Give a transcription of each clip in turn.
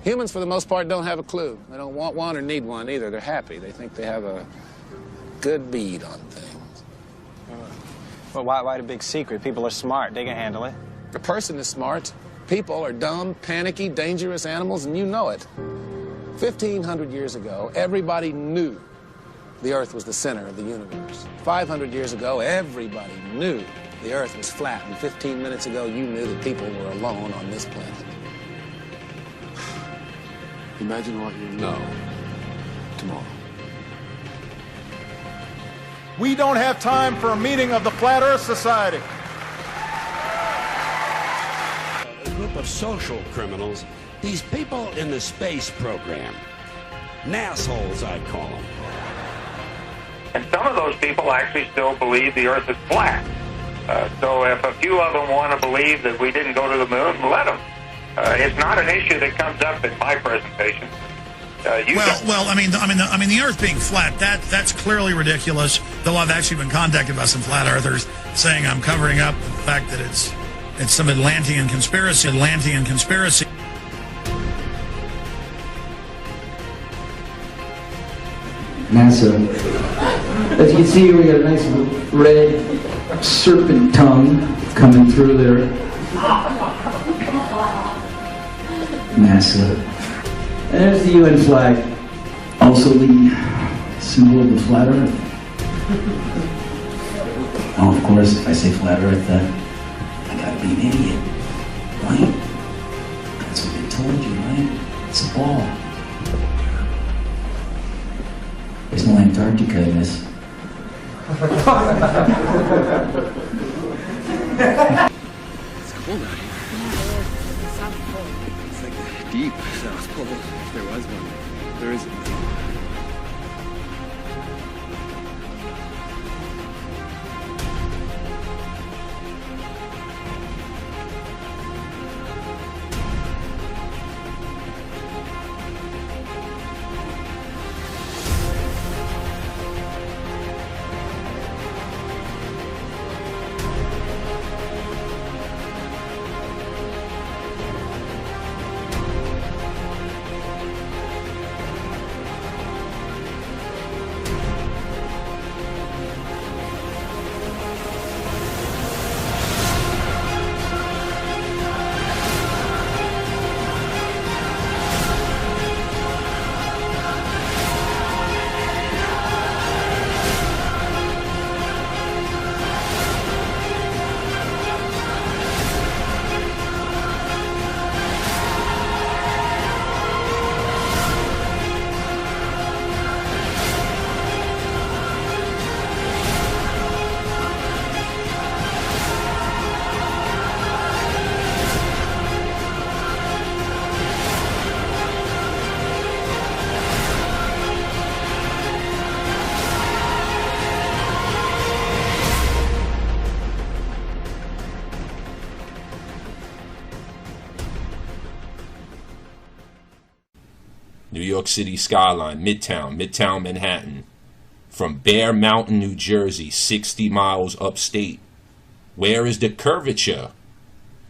Humans, for the most part, don't have a clue. They don't want one or need one either. They're happy. They think they have a good bead on things. Well, why the big secret? People are smart. They can handle it. A person is smart. People are dumb, panicky, dangerous animals, and you know it. 1,500 years ago, everybody knew the Earth was the center of the universe. 500 years ago, everybody knew the Earth was flat. And 15 minutes ago, you knew that people were alone on this planet. Imagine what you know tomorrow. We don't have time for a meeting of the Flat Earth Society. A group of social criminals, these people in the space program. Nassholes, I call them. And some of those people actually still believe the Earth is flat. So if a few of them want to believe that we didn't go to the moon, let them. It's not an issue that comes up in my presentation. I mean, the Earth being flat, that's clearly ridiculous. Though I've actually been contacted by some flat earthers saying I'm covering up the fact that it's some Atlantean conspiracy. NASA. As you can see, we got a nice red serpent tongue coming through there. NASA. And there's the UN flag, also the symbol of the flat Earth. Oh, of course, if I say flat Earth, I gotta be an idiot, right? That's what they told you, right? It's a ball. There's no Antarctica in this. It's cold out here. It's like deep South Pole, if there was one. There isn't. New York City skyline, Midtown Manhattan. From Bear Mountain, New Jersey, 60 miles upstate. Where is the curvature?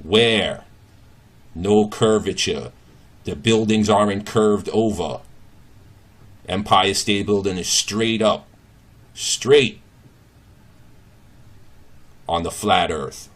Where? No curvature. The buildings aren't curved over. Empire State Building is straight up. Straight. On the flat earth.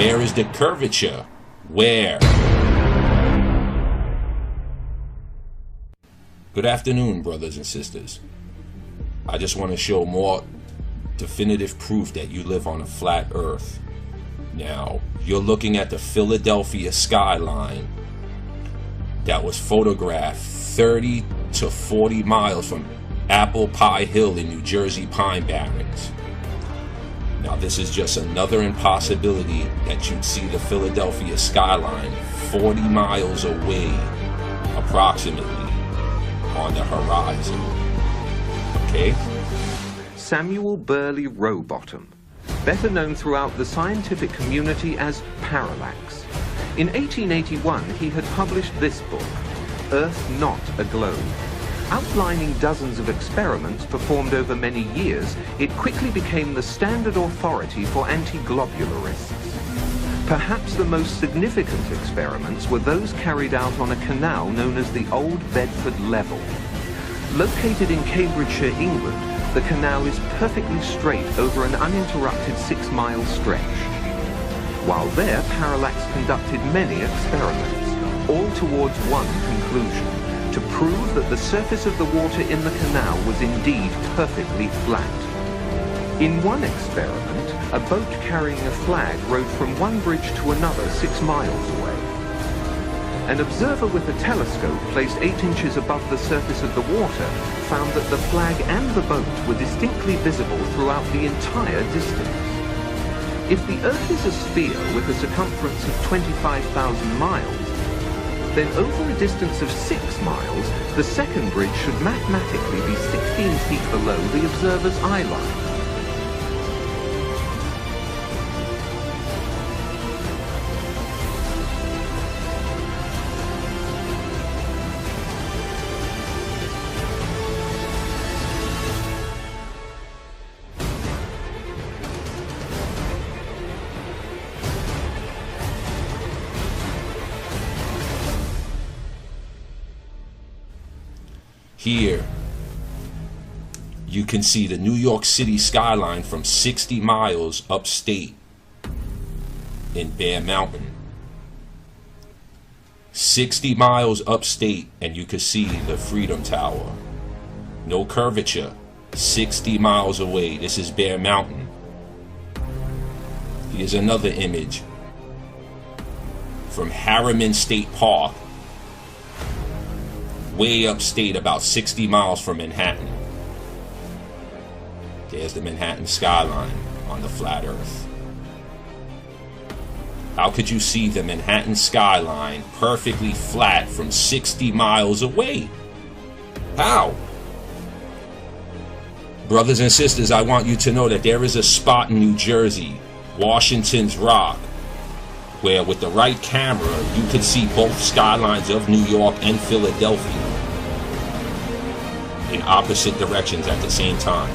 Where is the curvature? Where? Good afternoon, brothers and sisters. I just want to show more definitive proof that you live on a flat earth. Now, you're looking at the Philadelphia skyline that was photographed 30 to 40 miles from Apple Pie Hill in New Jersey Pine Barrens. Now, this is just another impossibility that you'd see the Philadelphia skyline 40 miles away, approximately, on the horizon. Okay? Samuel Burley Rowbottom, better known throughout the scientific community as Parallax. In 1881, he had published this book, Earth Not a Globe. Outlining dozens of experiments performed over many years, it quickly became the standard authority for anti-globularists. Perhaps the most significant experiments were those carried out on a canal known as the Old Bedford Level. Located in Cambridgeshire, England, the canal is perfectly straight over an uninterrupted 6-mile stretch. While there, Parallax conducted many experiments, all towards one conclusion: to prove that the surface of the water in the canal was indeed perfectly flat. In one experiment, a boat carrying a flag rowed from one bridge to another 6 miles away. An observer with a telescope placed 8 inches above the surface of the water found that the flag and the boat were distinctly visible throughout the entire distance. If the Earth is a sphere with a circumference of 25,000 miles, then over a distance of 6 miles, the second bridge should mathematically be 16 feet below the observer's eye line. Here, you can see the New York City skyline from 60 miles upstate in Bear Mountain. 60 miles upstate, and you can see the Freedom Tower. No curvature. 60 miles away. This is Bear Mountain. Here's another image from Harriman State Park, way upstate, about 60 miles from Manhattan. There's the Manhattan skyline on the flat earth. How could you see the Manhattan skyline perfectly flat from 60 miles away? How? Brothers and sisters, I want you to know that there is a spot in New Jersey, Washington's Rock, where with the right camera you could see both skylines of New York and Philadelphia in opposite directions at the same time.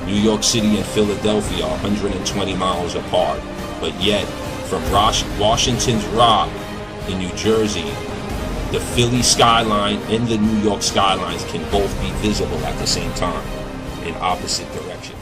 New York City and Philadelphia are 120 miles apart, but yet from Washington's Rock in New Jersey, the Philly skyline and the New York skylines can both be visible at the same time in opposite directions.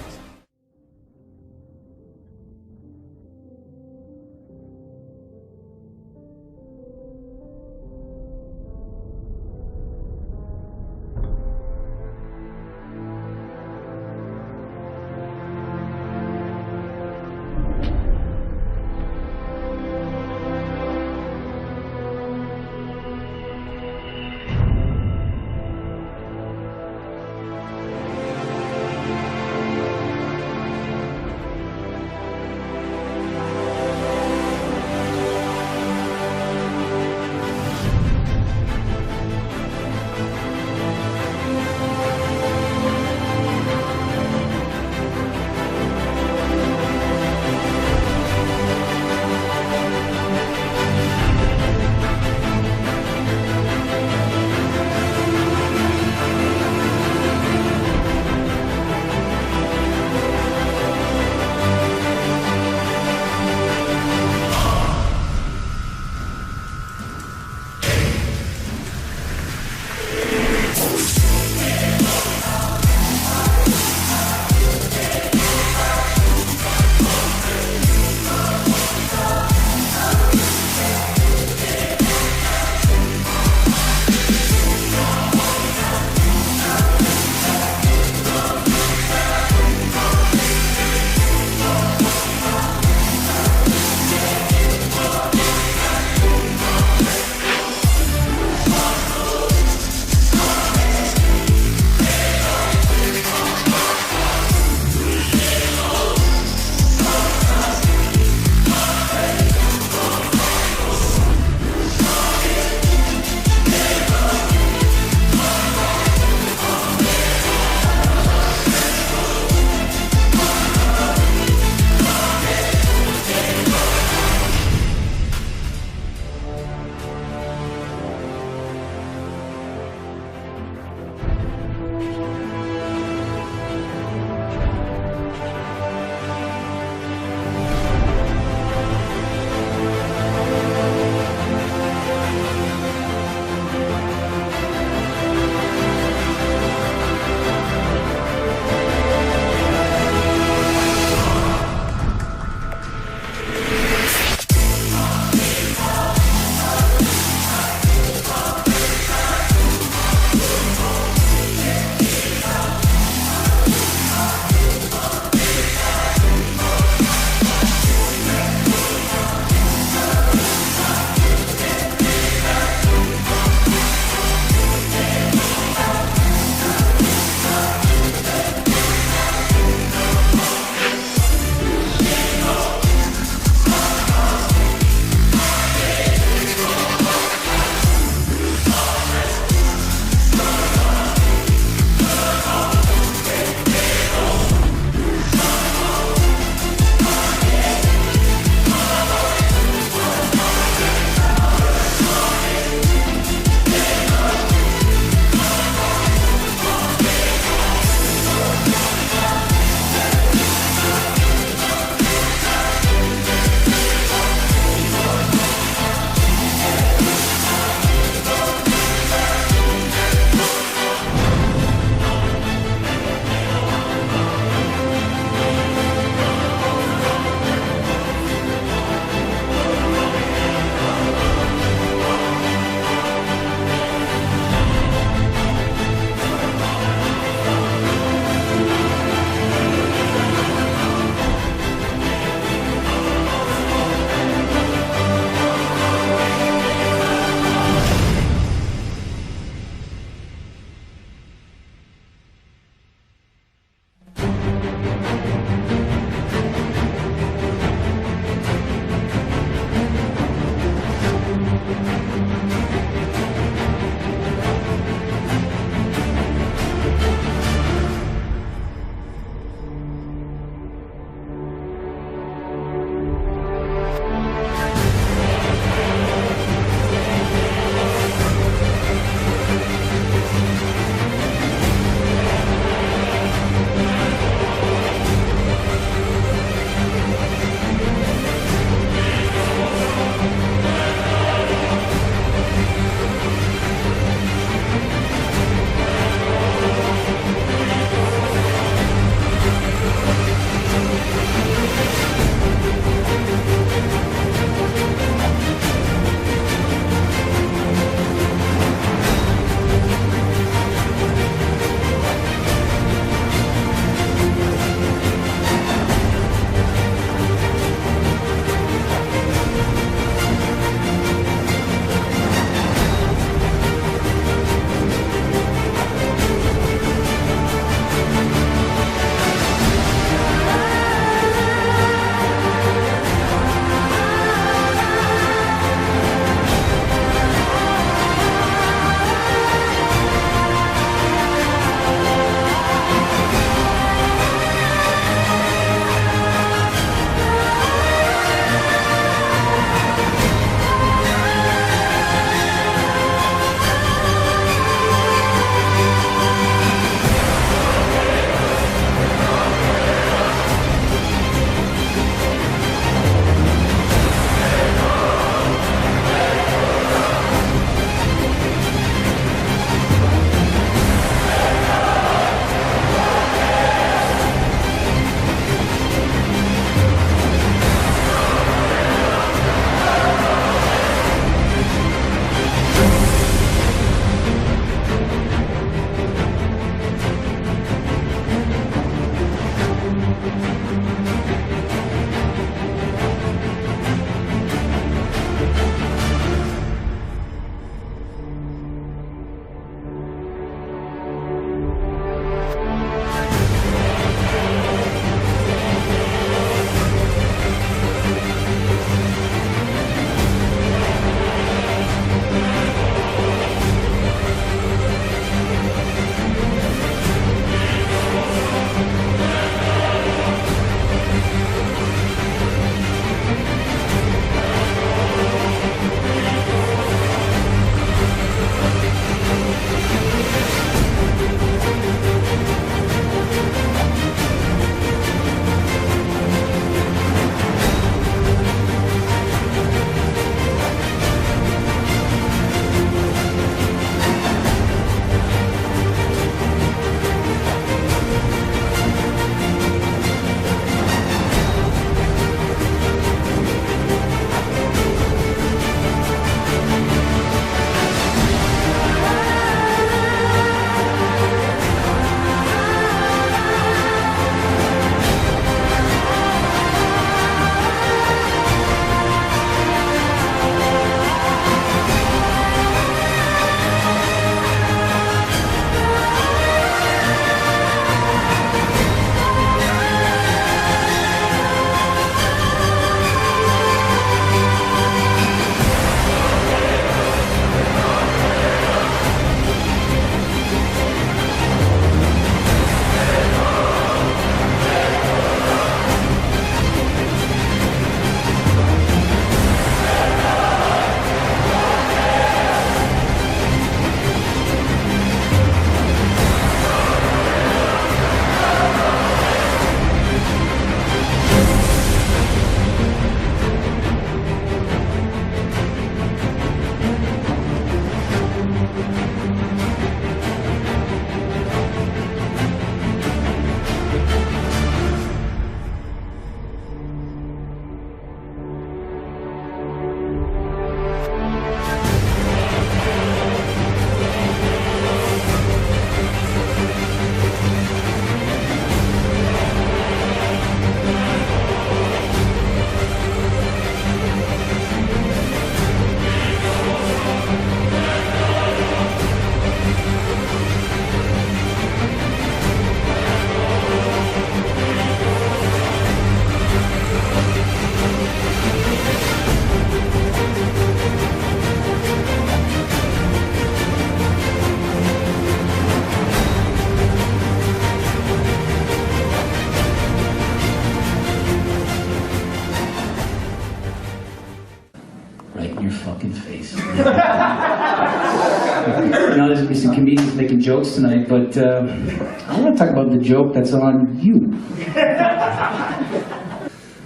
Now there's going to be some comedians making jokes tonight, but I want to talk about the joke that's on you.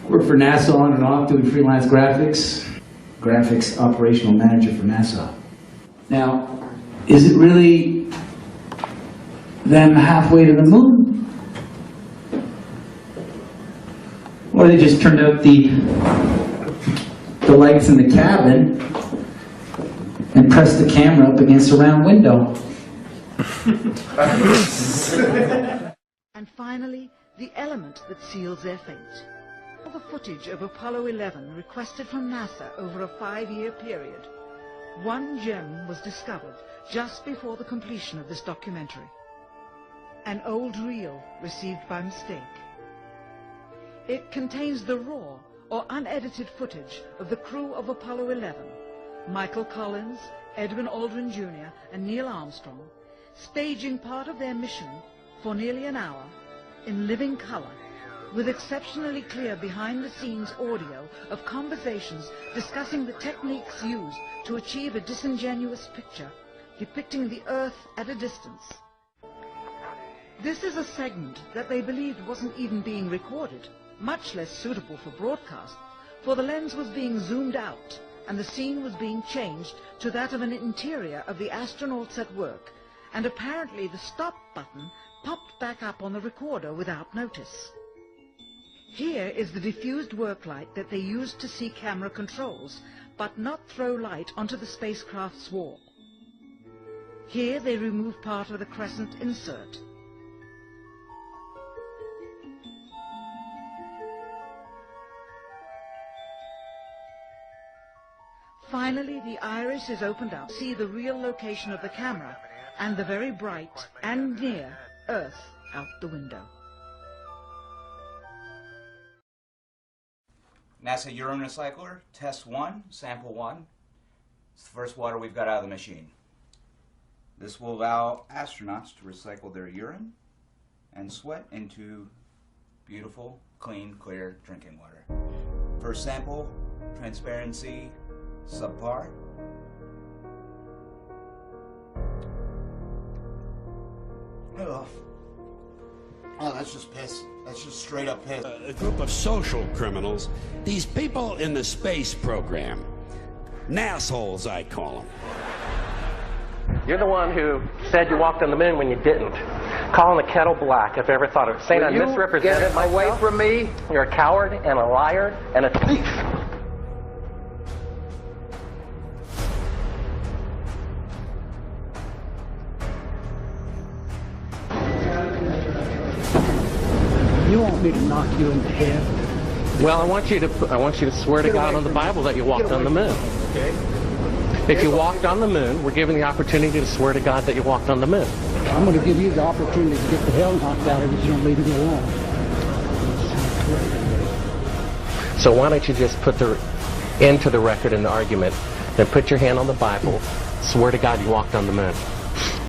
Work for NASA on and off doing freelance graphics operational manager for NASA. Now, is it really them halfway to the moon? Or they just turned out the lights in the cabin and pressed the camera up against a round window? And finally, the element that seals their fate. All the footage of Apollo 11 requested from NASA over a 5-year period. One gem was discovered just before the completion of this documentary. An old reel received by mistake. It contains the raw or unedited footage of the crew of Apollo 11, Michael Collins, Edwin Aldrin Jr. and Neil Armstrong, staging part of their mission for nearly an hour in living color, with exceptionally clear behind-the-scenes audio of conversations discussing the techniques used to achieve a disingenuous picture depicting the Earth at a distance. This is a segment that they believed wasn't even being recorded, much less suitable for broadcast, for the lens was being zoomed out and the scene was being changed to that of an interior of the astronauts at work, and apparently the stop button popped back up on the recorder without notice. Here is the diffused work light that they used to see camera controls, but not throw light onto the spacecraft's wall. Here they remove part of the crescent insert. finally the iris is opened up, see the real location of the camera and the very bright and near Earth out the window. NASA urine recycler, test 1, sample 1. It's the first water we've got out of the machine. This will allow astronauts to recycle their urine and sweat into beautiful, clean, clear drinking water. First sample, transparency, subpar. Oh, that's just piss. That's just straight up piss. A group of social criminals, these people in the space program. Nassholes, I call them. You're the one who said you walked on the moon when you didn't. Calling the kettle black, if I ever thought of it. Saying I misrepresented myself. Away from me. You're a coward and a liar and a thief. You want me to knock you in the head? Well, I want you to swear to God on the Bible that you walked on the moon. Okay. If you walked on the moon, we're given the opportunity to swear to God that you walked on the moon. I'm going to give you the opportunity to get the hell knocked out of you if you don't leave me alone. So why don't you just put the end to the record in the argument and put your hand on the Bible, swear to God you walked on the moon.